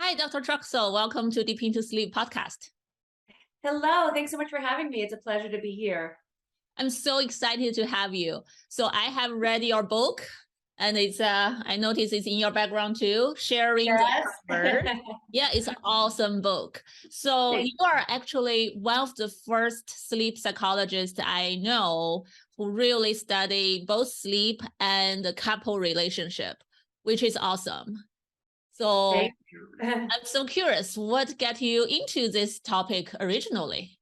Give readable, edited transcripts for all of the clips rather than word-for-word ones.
Hi, Dr. Truxell. Welcome to Deep Into Sleep podcast. Hello, thanks so much for having me. It's a pleasure to be here. I'm so excited to have you. So I have read your book, and it's I noticed it's in your background too, Sharing the Cover. Yeah, it's an awesome book. So you are actually one of the first sleep psychologists I know who really study both sleep and the couple relationship, which is awesome. So I'm so curious, what got you into this topic originally?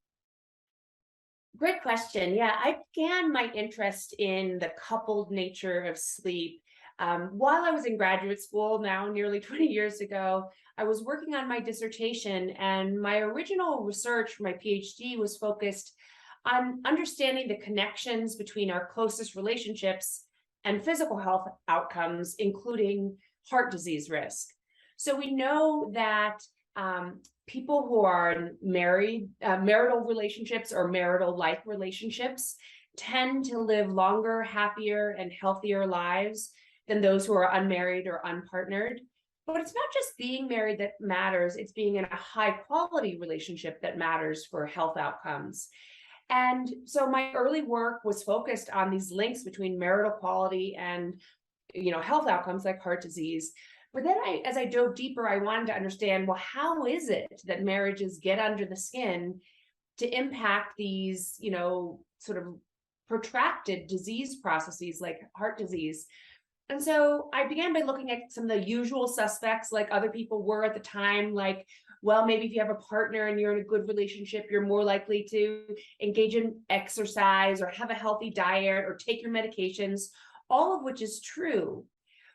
Great question. Yeah, I began my interest in the coupled nature of sleep while I was in graduate school, now nearly 20 years ago. I was working on my dissertation, and my original research for my PhD was focused on understanding the connections between our closest relationships and physical health outcomes, including heart disease risk. So we know that people who are in marital relationships or marital-like relationships tend to live longer, happier, and healthier lives than those who are unmarried or unpartnered. But it's not just being married that matters, it's being in a high-quality relationship that matters for health outcomes. And so my early work was focused on these links between marital quality and health outcomes like heart disease. But then as I dove deeper, I wanted to understand, well, how is it that marriages get under the skin to impact these, sort of protracted disease processes like heart disease? And so I began by looking at some of the usual suspects like other people were at the time, like, well, maybe if you have a partner and you're in a good relationship, you're more likely to engage in exercise or have a healthy diet or take your medications, all of which is true.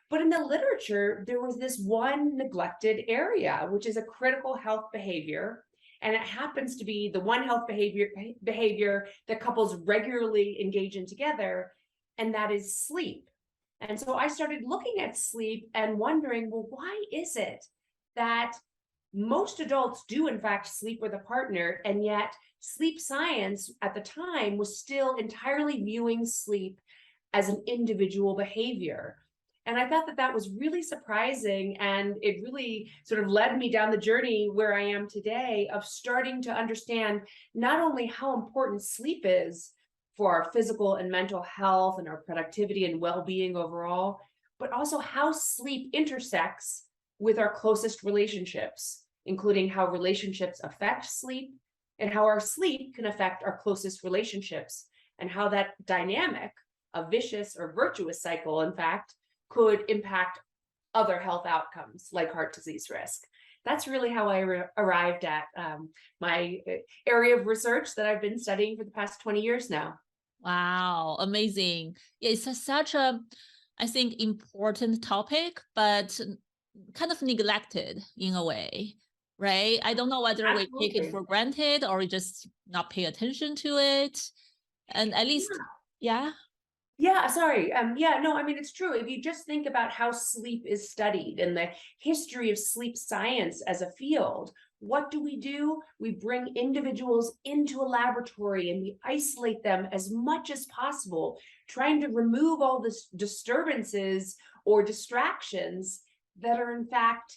But in the literature, there was this one neglected area, which is a critical health behavior. And it happens to be the one health behavior that couples regularly engage in together, and that is sleep. And so I started looking at sleep and wondering, well, why is it that most adults do in fact sleep with a partner, and yet sleep science at the time was still entirely viewing sleep as an individual behavior? And I thought that that was really surprising, and it really sort of led me down the journey where I am today of starting to understand not only how important sleep is for our physical and mental health and our productivity and well-being overall, but also how sleep intersects with our closest relationships, including how relationships affect sleep and how our sleep can affect our closest relationships, and how that dynamic, a vicious or virtuous cycle, in fact, could impact other health outcomes like heart disease risk. That's really how I arrived at my area of research that I've been studying for the past 20 years now. Wow, amazing. Yeah, it's such a, I think, important topic, but kind of neglected in a way, right? I don't know whether we take it for granted or we just not pay attention to it. And at least, yeah. Yeah, sorry. Yeah, no, I mean, it's true. If you just think about how sleep is studied and the history of sleep science as a field, what do? We bring individuals into a laboratory and we isolate them as much as possible, trying to remove all the disturbances or distractions that are in fact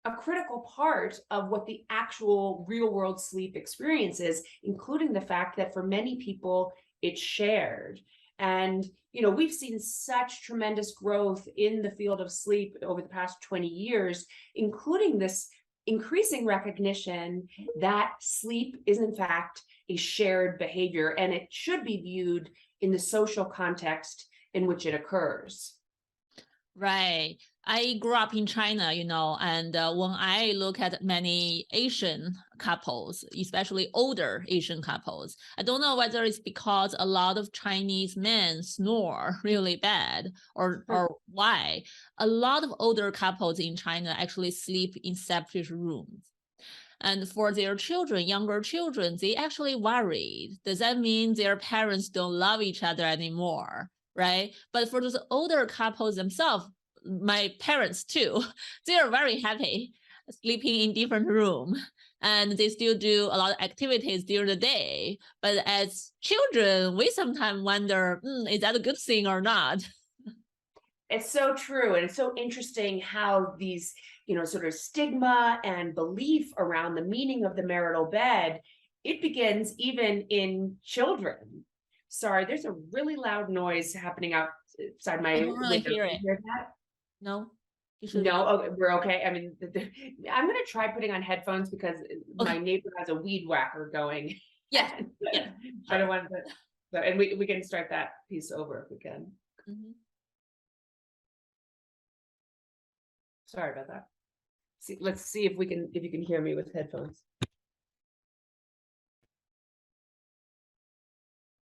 a critical part of what the actual real world sleep experience is, including the fact that for many people, it's shared. And, we've seen such tremendous growth in the field of sleep over the past 20 years, including this increasing recognition that sleep is in fact a shared behavior, and it should be viewed in the social context in which it occurs. Right. I grew up in China, and when I look at many Asian couples, especially older Asian couples, I don't know whether it's because a lot of Chinese men snore really bad or why. A lot of older couples in China actually sleep in separate rooms. And for their children, younger children, they actually worried. Does that mean their parents don't love each other anymore? Right? But for those older couples themselves, my parents too, they are very happy sleeping in different rooms, and they still do a lot of activities during the day. But as children, we sometimes wonder, is that a good thing or not? It's so true. And it's so interesting how these, sort of stigma and belief around the meaning of the marital bed, it begins even in children. Sorry, there's a really loud noise happening outside I my don't really window. hear Can it. you hear that? No, you should be No, okay, we're okay. I mean, I'm going to try putting on headphones because my okay. neighbor has a weed whacker going. Yes, yes. I don't want to, so, and we can start that piece over if we can. Mhm. Sorry about that. Let's see if you can hear me with headphones.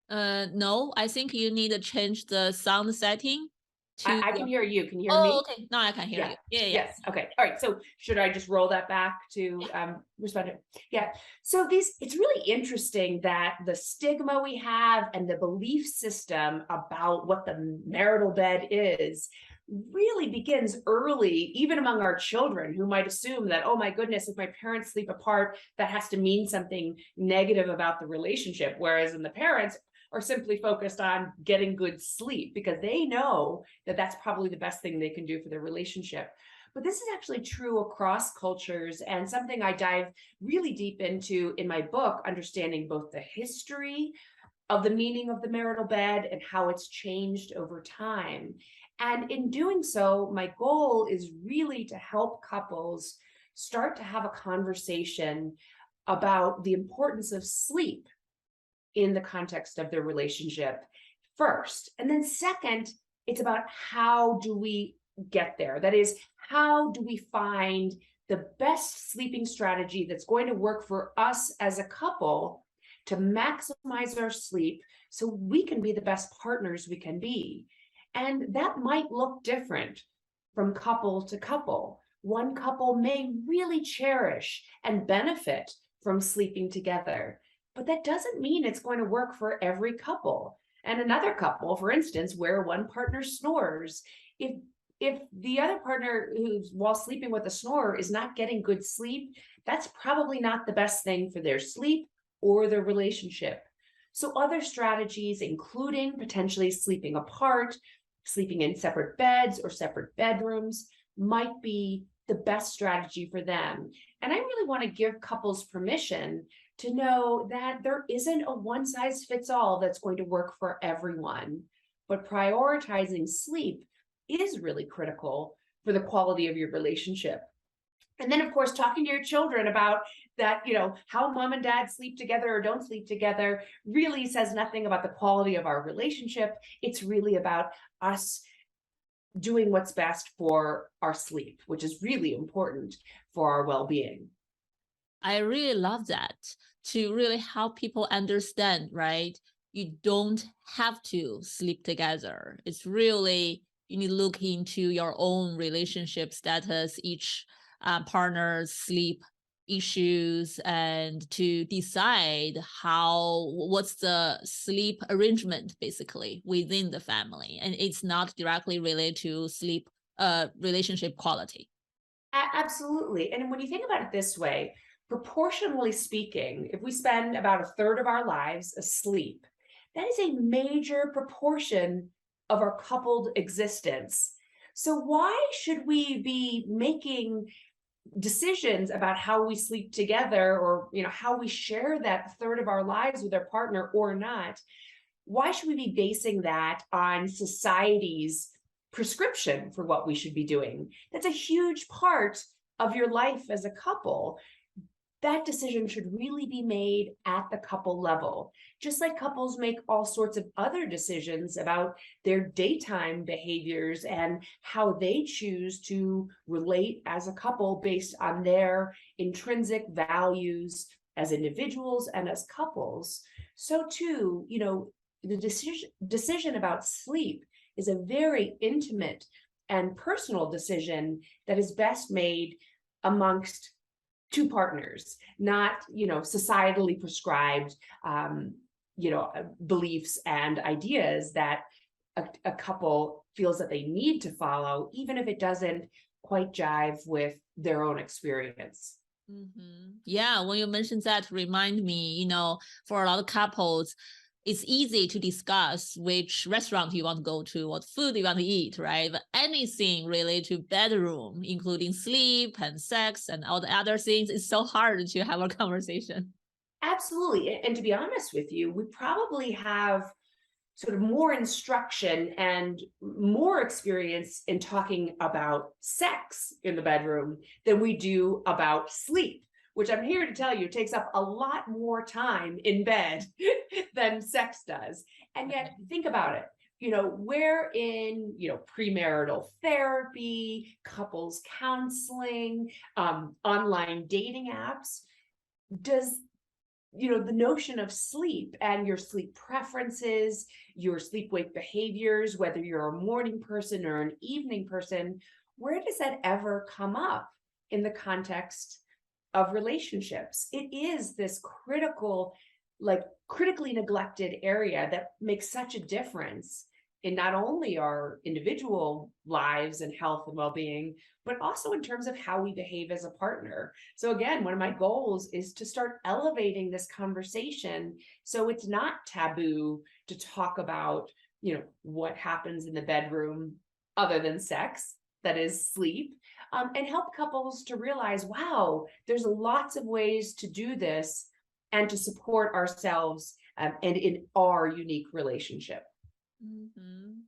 No, I think you need to change the sound setting to I can hear you. Can you hear oh, me? okay. Now I can hear Yeah. you. Yeah, yeah. Yes. Okay. All right. So should I just roll that back to respond to? Yeah. So it's really interesting that the stigma we have and the belief system about what the marital bed is really begins early, even among our children who might assume that, oh my goodness, if my parents sleep apart, that has to mean something negative about the relationship. Whereas in the parents are simply focused on getting good sleep because they know that that's probably the best thing they can do for their relationship. But this is actually true across cultures and something I dive really deep into in my book, understanding both the history of the meaning of the marital bed and how it's changed over time. And in doing so, my goal is really to help couples start to have a conversation about the importance of sleep in the context of their relationship first. And then second, it's about how do we get there? That is, how do we find the best sleeping strategy that's going to work for us as a couple to maximize our sleep so we can be the best partners we can be? And that might look different from couple to couple. One couple may really cherish and benefit from sleeping together, but that doesn't mean it's going to work for every couple. And another couple, for instance, where one partner snores, if the other partner who's while sleeping with a snorer is not getting good sleep, that's probably not the best thing for their sleep or their relationship. So other strategies, including potentially sleeping apart, sleeping in separate beds or separate bedrooms, might be the best strategy for them. And I really want to give couples permission to know that there isn't a one size fits all that's going to work for everyone, but prioritizing sleep is really critical for the quality of your relationship. And then, of course, talking to your children about that, how mom and dad sleep together or don't sleep together really says nothing about the quality of our relationship. It's really about us doing what's best for our sleep, which is really important for our well-being. I really love that to really help people understand, right? You don't have to sleep together. It's really, you need to look into your own relationship status, each partner's sleep issues, and to decide what's the sleep arrangement basically within the family. And it's not directly related to sleep relationship quality. Absolutely. And when you think about it this way, proportionally speaking, if we spend about a third of our lives asleep, that is a major proportion of our coupled existence. So why should we be making decisions about how we sleep together or how we share that third of our lives with our partner or not? Why should we be basing that on society's prescription for what we should be doing? That's a huge part of your life as a couple. That decision should really be made at the couple level, just like couples make all sorts of other decisions about their daytime behaviors and how they choose to relate as a couple based on their intrinsic values as individuals and as couples. So too, the decision about sleep is a very intimate and personal decision that is best made amongst two partners, not societally prescribed beliefs and ideas that a couple feels that they need to follow, even if it doesn't quite jive with their own experience. Yeah, when you mentioned that, remind me, for a lot of couples, it's easy to discuss which restaurant you want to go to, what food you want to eat, right? But anything related to bedroom, including sleep and sex and all the other things, it's so hard to have a conversation. Absolutely. And to be honest with you, we probably have sort of more instruction and more experience in talking about sex in the bedroom than we do about sleep, which I'm here to tell you takes up a lot more time in bed than sex does. And yet, think about it. We're in, premarital therapy, couples counseling, online dating apps. Does the notion of sleep and your sleep preferences, your sleep-wake behaviors, whether you're a morning person or an evening person, where does that ever come up in the context of relationships? It is this critically neglected area that makes such a difference in not only our individual lives and health and well-being, but also in terms of how we behave as a partner. So again, one of my goals is to start elevating this conversation so it's not taboo to talk about, what happens in the bedroom other than sex, that is sleep, and help couples to realize, wow, there's lots of ways to do this and to support ourselves and in our unique relationship.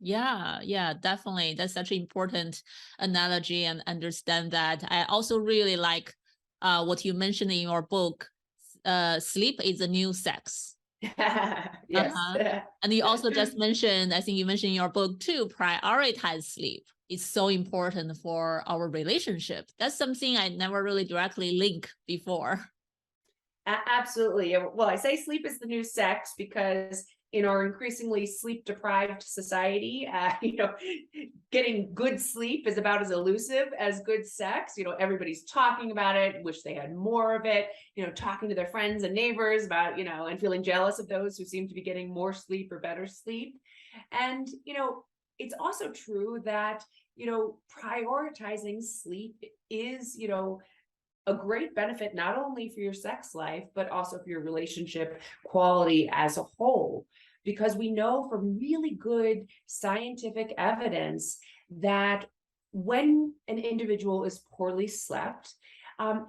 Yeah, definitely. That's such an important analogy and understand that. I also really like what you mentioned in your book, sleep is the new sex. Yes. And you also just mentioned, I think you mentioned in your book too, prioritize sleep. It's so important for our relationship. That's something I never really directly link before. Absolutely. Well, I say sleep is the new sex because in our increasingly sleep-deprived society, getting good sleep is about as elusive as good sex. Everybody's talking about it, wish they had more of it, talking to their friends and neighbors about, and feeling jealous of those who seem to be getting more sleep or better sleep. And, it's also true that, prioritizing sleep is, a great benefit, not only for your sex life, but also for your relationship quality as a whole. Because we know from really good scientific evidence that when an individual is poorly slept,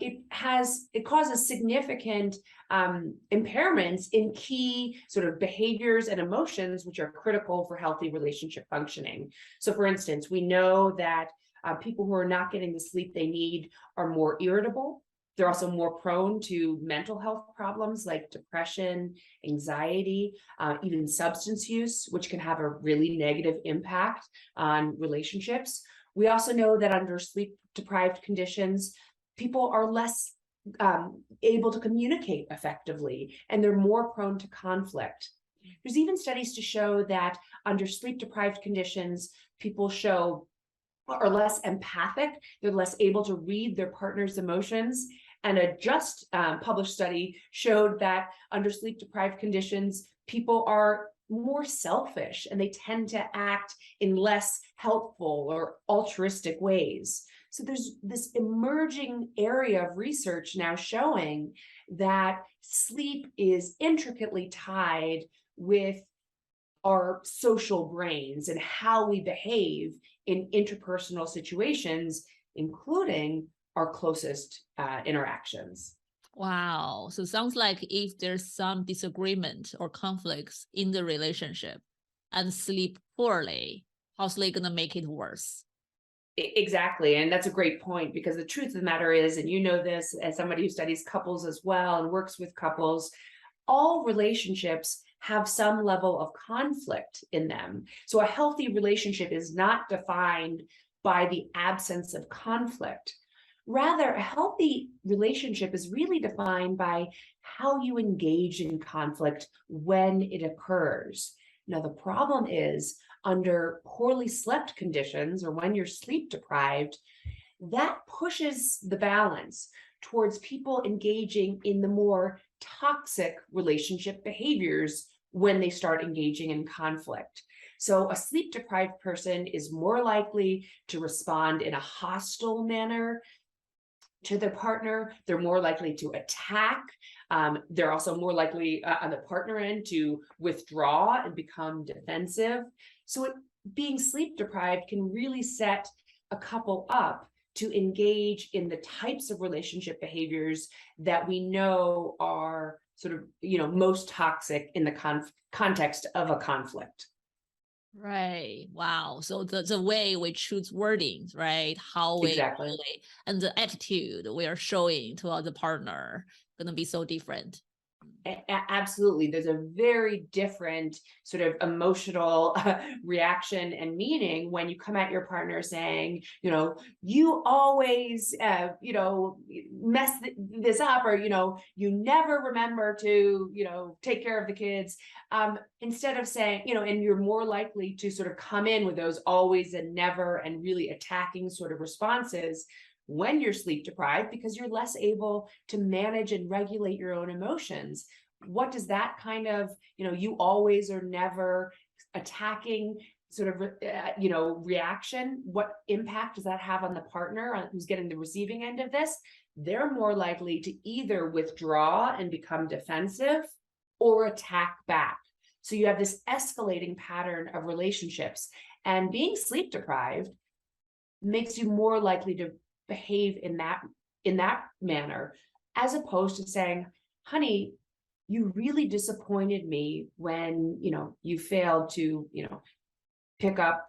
it causes significant impairments in key sort of behaviors and emotions, which are critical for healthy relationship functioning. So for instance, we know that people who are not getting the sleep they need are more irritable. They're also more prone to mental health problems like depression, anxiety, even substance use, which can have a really negative impact on relationships. We also know that under sleep-deprived conditions, people are less able to communicate effectively, and they're more prone to conflict. There's even studies to show that under sleep-deprived conditions, people are less empathic, they're less able to read their partner's emotions. And a just published study showed that under sleep-deprived conditions, people are more selfish and they tend to act in less helpful or altruistic ways. So there's this emerging area of research now showing that sleep is intricately tied with our social brains and how we behave in interpersonal situations, including our closest interactions. Wow. So it sounds like if there's some disagreement or conflicts in the relationship and sleep poorly, how's they gonna make it worse? Exactly. And that's a great point, because the truth of the matter is, and you know this as somebody who studies couples as well and works with couples, all relationships have some level of conflict in them. So a healthy relationship is not defined by the absence of conflict. Rather, a healthy relationship is really defined by how you engage in conflict when it occurs. Now, the problem is under poorly slept conditions, or when you're sleep deprived, that pushes the balance towards people engaging in the more toxic relationship behaviors when they start engaging in conflict. So a sleep deprived person is more likely to respond in a hostile manner, to their partner. They're more likely to attack. They're also more likely on the partner end to withdraw and become defensive. So being sleep deprived can really set a couple up to engage in the types of relationship behaviors that we know are sort of, most toxic in the context of a conflict. Right. Wow. So the way we choose wordings, right? How we Exactly. really, and the attitude we are showing to the partner gonna be so different. Absolutely. There's a very different sort of emotional reaction and meaning when you come at your partner saying, you always, mess this up, or, you never remember to, take care of the kids. Instead of saying, and you're more likely to sort of come in with those always and never and really attacking sort of responses when you're sleep deprived, because you're less able to manage and regulate your own emotions. What does that kind of, you always or never attacking sort of, reaction, what impact does that have on the partner who's getting the receiving end of this? They're more likely to either withdraw and become defensive or attack back. So you have this escalating pattern of relationships, and being sleep deprived makes you more likely to behave in that manner, as opposed to saying, honey, you really disappointed me when you failed to pick up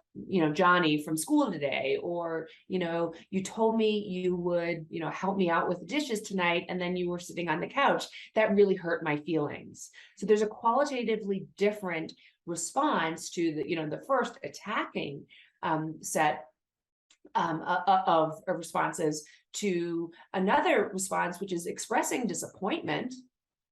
Johnny from school today, or you told me you would help me out with the dishes tonight, and then you were sitting on the couch. That really hurt my feelings. So there's a qualitatively different response to the first attacking set of responses, to another response, which is expressing disappointment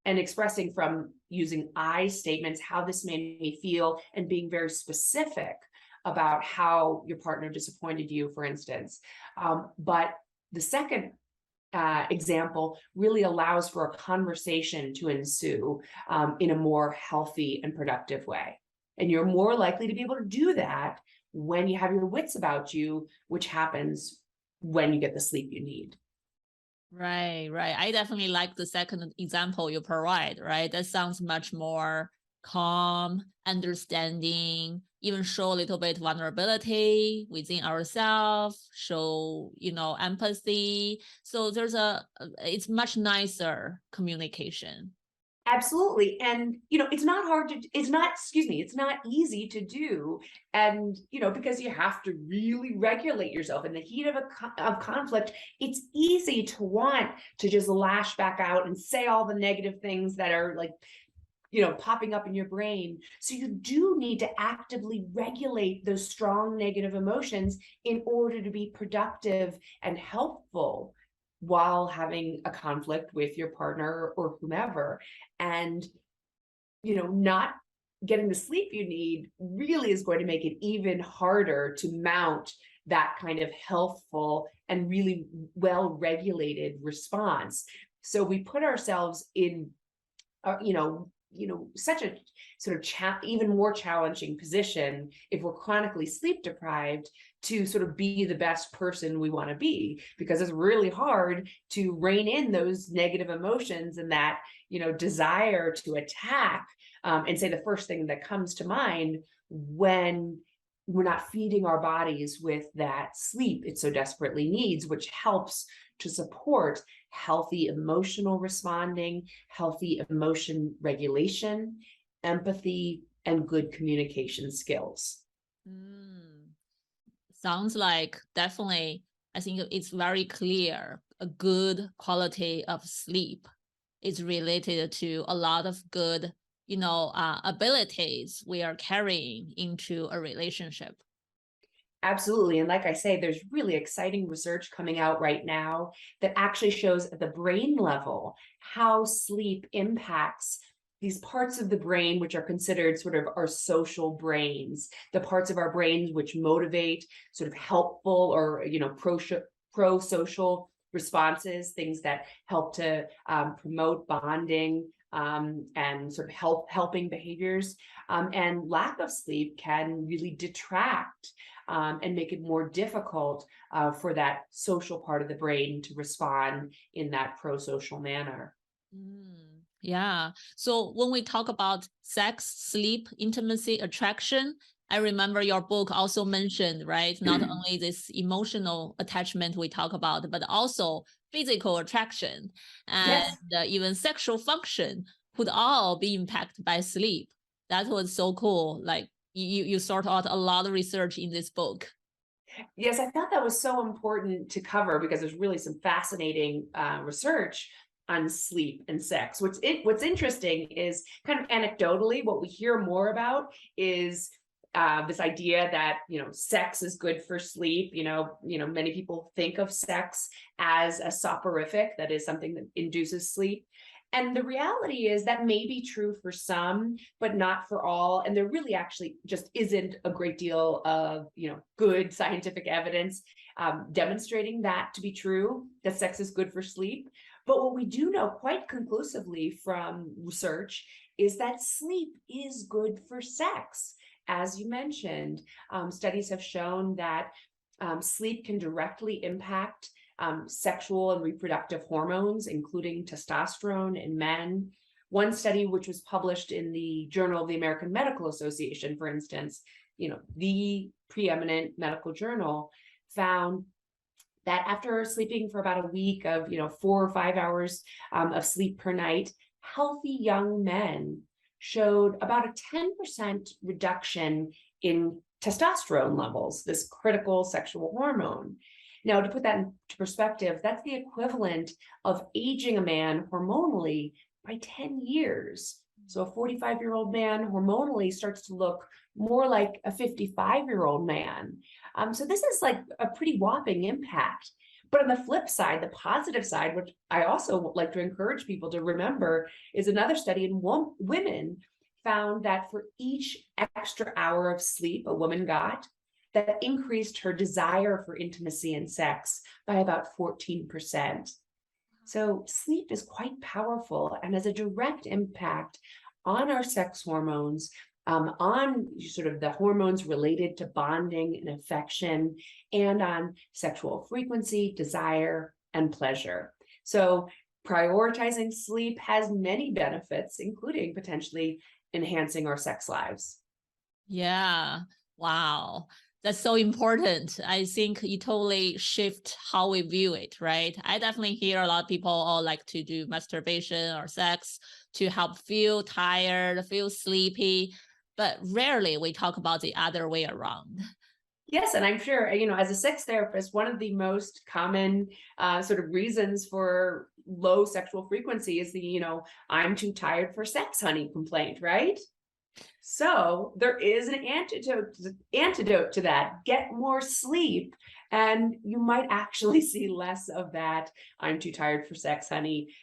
and expressing from using I statements how this made me feel, and being very specific about how your partner disappointed you, for instance. But the second example really allows for a conversation to ensue in a more healthy and productive way. And you're more likely to be able to do that when you have your wits about you, which happens when you get the sleep you need. Right. I definitely like the second example you provide, right? That sounds much more calm, understanding, even show a little bit vulnerability within ourselves, show, empathy. So it's much nicer communication. Absolutely. And, it's not easy to do. And, because you have to really regulate yourself in the heat of conflict. It's easy to want to just lash back out and say all the negative things that are like, popping up in your brain. So you do need to actively regulate those strong negative emotions in order to be productive and helpful while having a conflict with your partner or whomever. And not getting the sleep you need really is going to make it even harder to mount that kind of healthful and really well-regulated response. So we put ourselves in such a sort of even more challenging position if we're chronically sleep deprived, to sort of be the best person we want to be, because it's really hard to rein in those negative emotions and that desire to attack, and say the first thing that comes to mind when we're not feeding our bodies with that sleep it so desperately needs, which helps to support healthy emotional responding, healthy emotion regulation, empathy, and good communication skills. Sounds like definitely, I think it's very clear a good quality of sleep is related to a lot of good, abilities we are carrying into a relationship. Absolutely. And like I say, there's really exciting research coming out right now that actually shows at the brain level how sleep impacts these parts of the brain, which are considered sort of our social brains, the parts of our brains which motivate sort of helpful or, pro-social responses, things that help to promote bonding and sort of helping behaviors. And lack of sleep can really detract and make it more difficult for that social part of the brain to respond in that pro-social manner. Yeah. So when we talk about sex, sleep, intimacy, attraction, I remember your book also mentioned, right? Not only this emotional attachment we talk about, but also physical attraction and Yes. even sexual function could all be impacted by sleep. That was so cool. Like you sort out a lot of research in this book. Yes, I thought that was so important to cover because there's really some fascinating research on sleep and sex. What's interesting is kind of anecdotally, what we hear more about is this idea that sex is good for sleep. Many people think of sex as a soporific, that is something that induces sleep. And the reality is that may be true for some, but not for all. And there really actually just isn't a great deal of, good scientific evidence demonstrating that to be true, that sex is good for sleep. But what we do know quite conclusively from research is that sleep is good for sex. As you mentioned, studies have shown that sleep can directly impact sexual and reproductive hormones, including testosterone in men. One study, which was published in the Journal of the American Medical Association, for instance, the preeminent medical journal, found that after sleeping for about a week of 4 or 5 hours of sleep per night, healthy young men showed about a 10% reduction in testosterone levels, this critical sexual hormone. Now, to put that into perspective, that's the equivalent of aging a man hormonally by 10 years. So a 45-year-old man hormonally starts to look more like a 55-year-old man. So this is like a pretty whopping impact. But on the flip side, the positive side, which I also like to encourage people to remember, is another study in women found that for each extra hour of sleep a woman got, that increased her desire for intimacy and sex by about 14%. So sleep is quite powerful and has a direct impact on our sex hormones, on sort of the hormones related to bonding and affection, and on sexual frequency, desire, and pleasure. So prioritizing sleep has many benefits, including potentially enhancing our sex lives. Yeah. Wow. That's so important. I think it totally shift how we view it, right? I definitely hear a lot of people all like to do masturbation or sex to help feel tired, feel sleepy, but rarely we talk about the other way around. Yes, and I'm sure, as a sex therapist, one of the most common sort of reasons for low sexual frequency is the, I'm too tired for sex, honey complaint, right? So there is an antidote to that. Get more sleep, and you might actually see less of that "I'm too tired for sex, honey"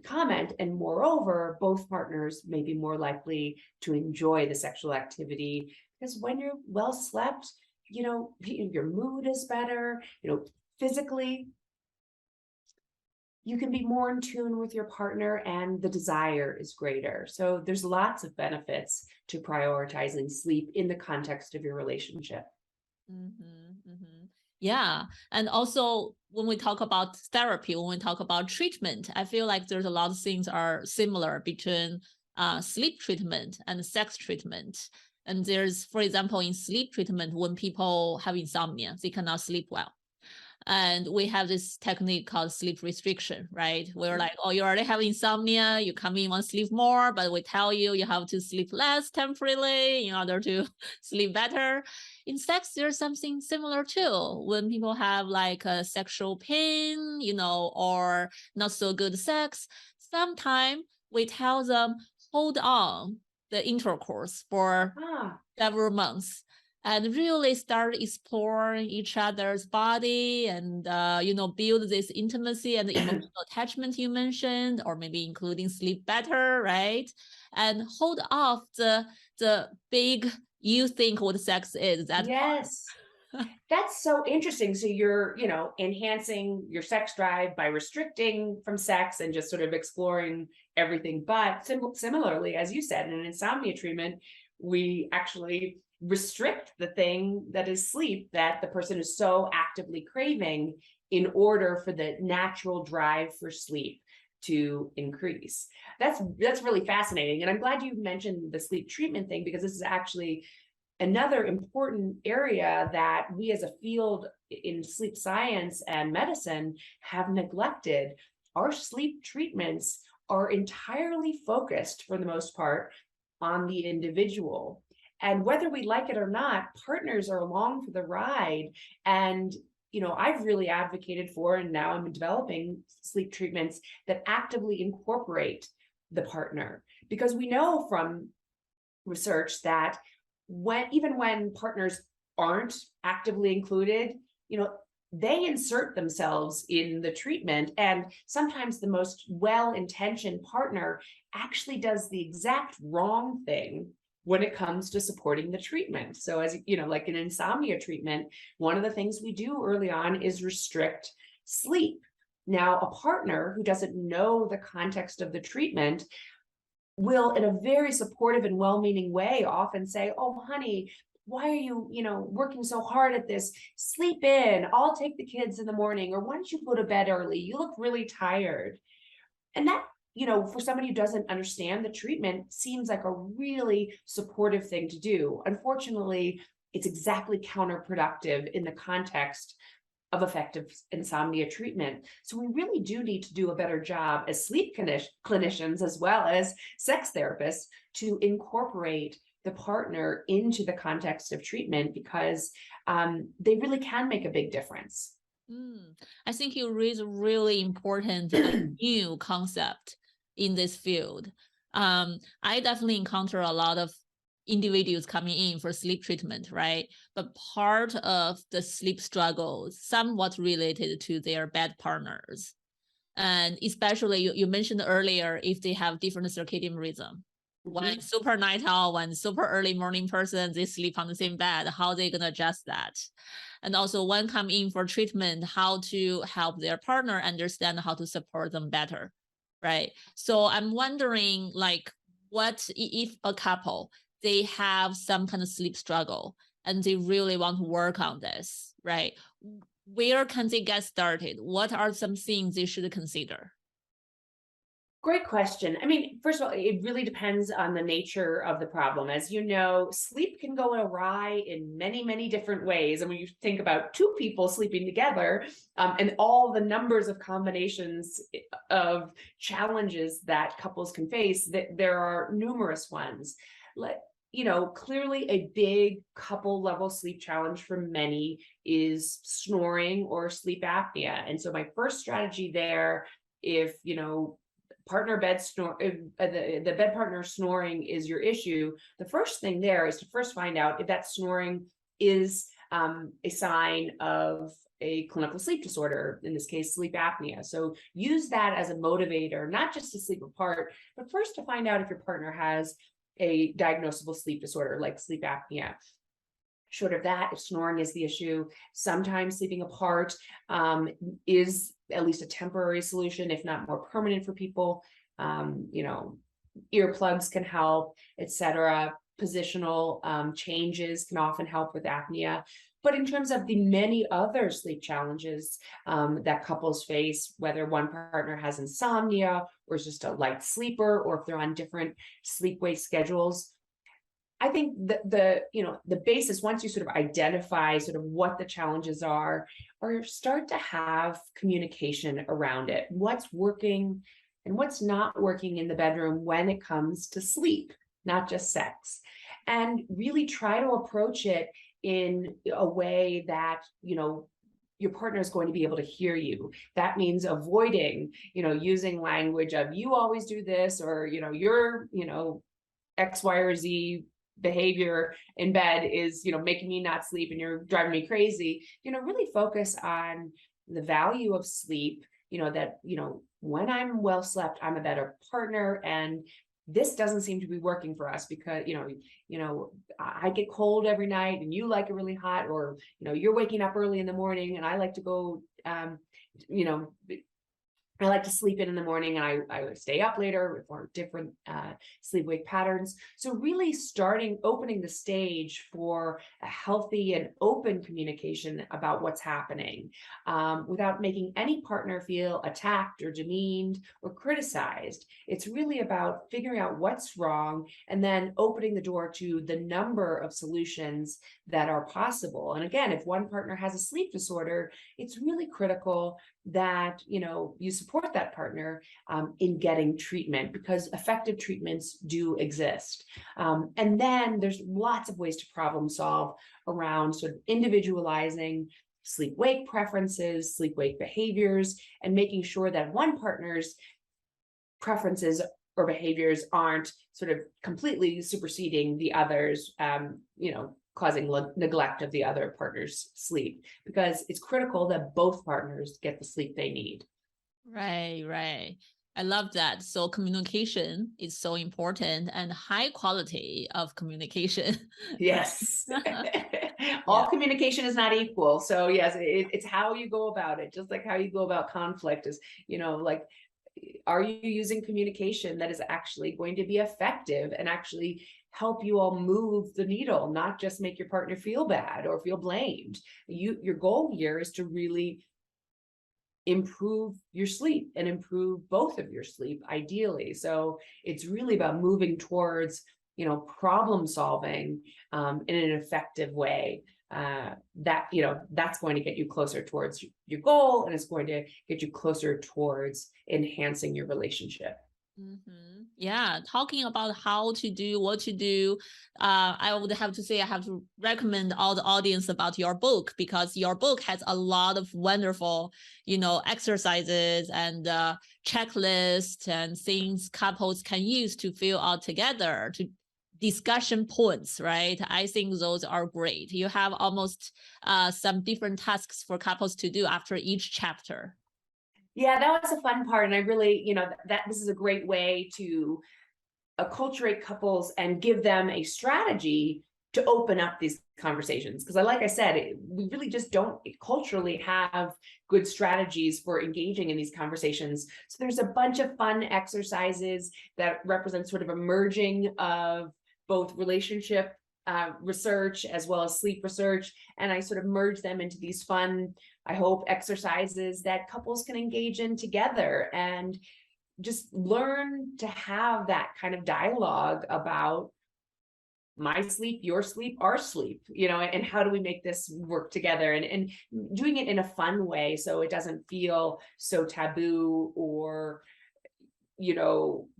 comment. And moreover, both partners may be more likely to enjoy the sexual activity because when you're well slept, your mood is better. Physically, you can be more in tune with your partner and the desire is greater. So there's lots of benefits to prioritizing sleep in the context of your relationship. Yeah. And also when we talk about therapy, when we talk about treatment, I feel like there's a lot of things are similar between sleep treatment and sex treatment. And there's, for example, in sleep treatment, when people have insomnia, they cannot sleep well. And we have this technique called sleep restriction, right? We're like, oh, you already have insomnia, you come in, want to sleep more, but we tell you you have to sleep less temporarily in order to sleep better. In sex, there's something similar too. When people have like a sexual pain, or not so good sex, sometimes we tell them, hold on the intercourse for several months and really start exploring each other's body and build this intimacy and emotional attachment you mentioned, or maybe including sleep better, right? And hold off the big you think what sex is that Yes. That's so interesting. So you're, enhancing your sex drive by restricting from sex and just sort of exploring everything. But similarly, as you said, in an insomnia treatment, we actually restrict the thing that is sleep that the person is so actively craving in order for the natural drive for sleep to increase. That's really fascinating. And I'm glad you mentioned the sleep treatment thing, because this is actually another important area that we as a field in sleep science and medicine have neglected. Our sleep treatments are entirely focused, for the most part, on the individual. And whether we like it or not, partners are along for the ride. And I've really advocated for, and now I'm developing sleep treatments that actively incorporate the partner, because we know from research that even when partners aren't actively included, they insert themselves in the treatment, and sometimes the most well-intentioned partner actually does the exact wrong thing when it comes to supporting the treatment. So as like an insomnia treatment, one of the things we do early on is restrict sleep. Now, a partner who doesn't know the context of the treatment will, in a very supportive and well-meaning way, often say, "Oh, honey, why are you, working so hard at this? Sleep in. I'll take the kids in the morning. Or why don't you go to bed early? You look really tired." And that, for somebody who doesn't understand the treatment, seems like a really supportive thing to do. Unfortunately, it's exactly counterproductive in the context of effective insomnia treatment. So we really do need to do a better job as sleep clinicians, as well as sex therapists, to incorporate the partner into the context of treatment, because they really can make a big difference. I think you raise a really important and new concept in this field. I definitely encounter a lot of individuals coming in for sleep treatment, right? But part of the sleep struggles somewhat related to their bed partners. And especially you mentioned earlier, if they have different circadian rhythm. One super night owl, one super early morning person, they sleep on the same bed. How are they going to adjust that? And also when come in for treatment, how to help their partner understand how to support them better, right? So I'm wondering, like, what if a couple, they have some kind of sleep struggle and they really want to work on this, right? Where can they get started? What are some things they should consider? Great question. I mean, first of all, it really depends on the nature of the problem. As you know, sleep can go awry in many, many different ways. And when you think about two people sleeping together, and all the numbers of combinations of challenges that couples can face, that there are numerous ones. Clearly a big couple level sleep challenge for many is snoring or sleep apnea. And so my first strategy there, if partner bed snore, the bed partner snoring is your issue, the first thing there is to first find out if that snoring is a sign of a clinical sleep disorder, in this case, sleep apnea. So use that as a motivator, not just to sleep apart, but first to find out if your partner has a diagnosable sleep disorder like sleep apnea. Short of that, if snoring is the issue, sometimes sleeping apart is at least a temporary solution, if not more permanent for people. Earplugs can help, etc. Positional changes can often help with apnea. But in terms of the many other sleep challenges that couples face, whether one partner has insomnia or is just a light sleeper, or if they're on different sleep-wake schedules, I think the basis, once you sort of identify sort of what the challenges are, or start to have communication around it, what's working and what's not working in the bedroom when it comes to sleep, not just sex, and really try to approach it in a way that your partner is going to be able to hear you. That means avoiding using language of "you always do this," or you're X, Y, or Z behavior in bed is making me not sleep and you're driving me crazy. Really focus on the value of sleep, that when I'm well slept, I'm a better partner, and this doesn't seem to be working for us because I get cold every night and you like it really hot, or you're waking up early in the morning and I like to go I like to sleep in the morning, and I would stay up later for different sleep-wake patterns. So really opening the stage for a healthy and open communication about what's happening, without making any partner feel attacked or demeaned or criticized. It's really about figuring out what's wrong and then opening the door to the number of solutions that are possible. And again, if one partner has a sleep disorder, it's really critical that you support that partner in getting treatment, because effective treatments do exist. And then there's lots of ways to problem solve around sort of individualizing sleep-wake preferences, sleep-wake behaviors, and making sure that one partner's preferences or behaviors aren't sort of completely superseding the others, causing neglect of the other partner's sleep, because it's critical that both partners get the sleep they need. Right, right. I love that. So communication is so important, and high quality of communication. Yes. Yeah. All communication is not equal. So yes, it's how you go about it, just like how you go about conflict is, like, are you using communication that is actually going to be effective and actually help you all move the needle, not just make your partner feel bad or feel blamed? Your goal here is to really improve your sleep and improve both of your sleep, ideally. So it's really about moving towards, problem solving in an effective way. That's going to get you closer towards your goal, and it's going to get you closer towards enhancing your relationship. Yeah, talking about how to do, what to do, I would have to say I have to recommend all the audience about your book, because your book has a lot of wonderful, exercises and checklists and things couples can use to fill out together, to discussion points, right? I think those are great. You have almost some different tasks for couples to do after each chapter. Yeah, that was a fun part. And I really, that this is a great way to acculturate couples and give them a strategy to open up these conversations. Because like I said, we really just don't culturally have good strategies for engaging in these conversations. So there's a bunch of fun exercises that represent sort of a merging of both relationship research as well as sleep research. And I sort of merge them into these fun, I hope, exercises that couples can engage in together and just learn to have that kind of dialogue about my sleep, your sleep, our sleep, and how do we make this work together, and doing it in a fun way so it doesn't feel so taboo or,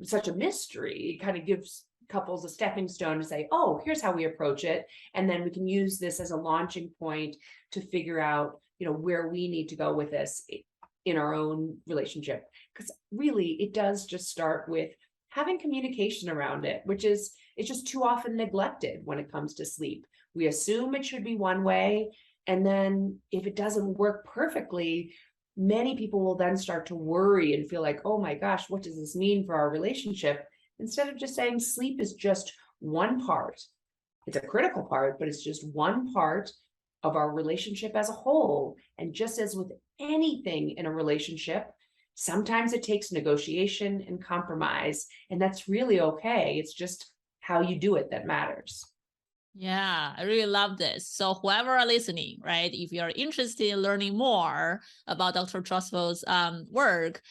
such a mystery. It kind of gives couples a stepping stone to say, oh, here's how we approach it. And then we can use this as a launching point to figure out, where we need to go with this in our own relationship. Because really, it does just start with having communication around it, which is, it's just too often neglected when it comes to sleep. We assume it should be one way. And then if it doesn't work perfectly, many people will then start to worry and feel like, oh my gosh, what does this mean for our relationship? Instead of just saying sleep is just one part. It's a critical part, but it's just one part of our relationship as a whole. And just as with anything in a relationship, sometimes it takes negotiation and compromise, and that's really okay. It's just how you do it that matters. Yeah, I really love this. So whoever are listening, right, if you're interested in learning more about Dr. Trustful's work,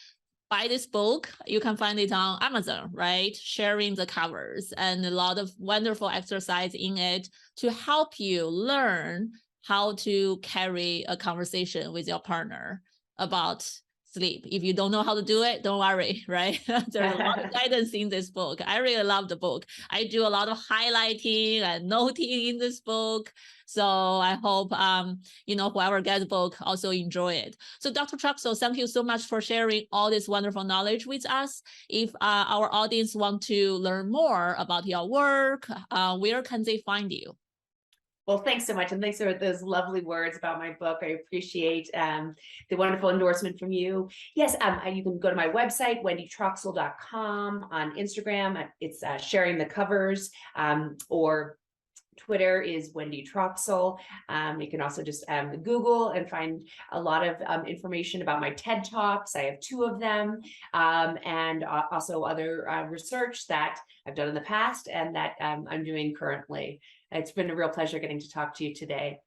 buy this book. You can find it on Amazon, right? Sharing the covers and a lot of wonderful exercise in it to help you learn how to carry a conversation with your partner about sleep. If you don't know how to do it, don't worry, right? There's a lot of guidance in this book. I really love the book. I do a lot of highlighting and noting in this book. So I hope, whoever gets the book also enjoy it. So Dr. Truxell, thank you so much for sharing all this wonderful knowledge with us. If our audience want to learn more about your work, where can they find you? Well, thanks so much. And thanks for those lovely words about my book. I appreciate the wonderful endorsement from you. Yes, you can go to my website, wendytroxel.com, on Instagram. It's sharing the covers, or Twitter is Wendy Troxel. You can also just Google and find a lot of information about my TED Talks. I have 2 of them, and also other research that I've done in the past and that I'm doing currently. It's been a real pleasure getting to talk to you today.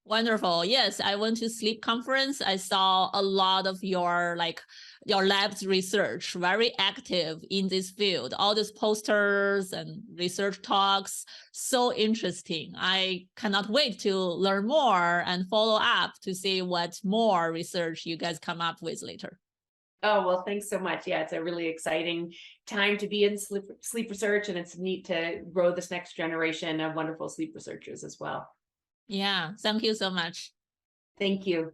Wonderful. Yes, I went to sleep conference. I saw a lot of your lab's research, very active in this field. All these posters and research talks, so interesting. I cannot wait to learn more and follow up to see what more research you guys come up with later. Oh, well, thanks so much. Yeah, it's a really exciting time to be in sleep research, and it's neat to grow this next generation of wonderful sleep researchers as well. Yeah, thank you so much. Thank you.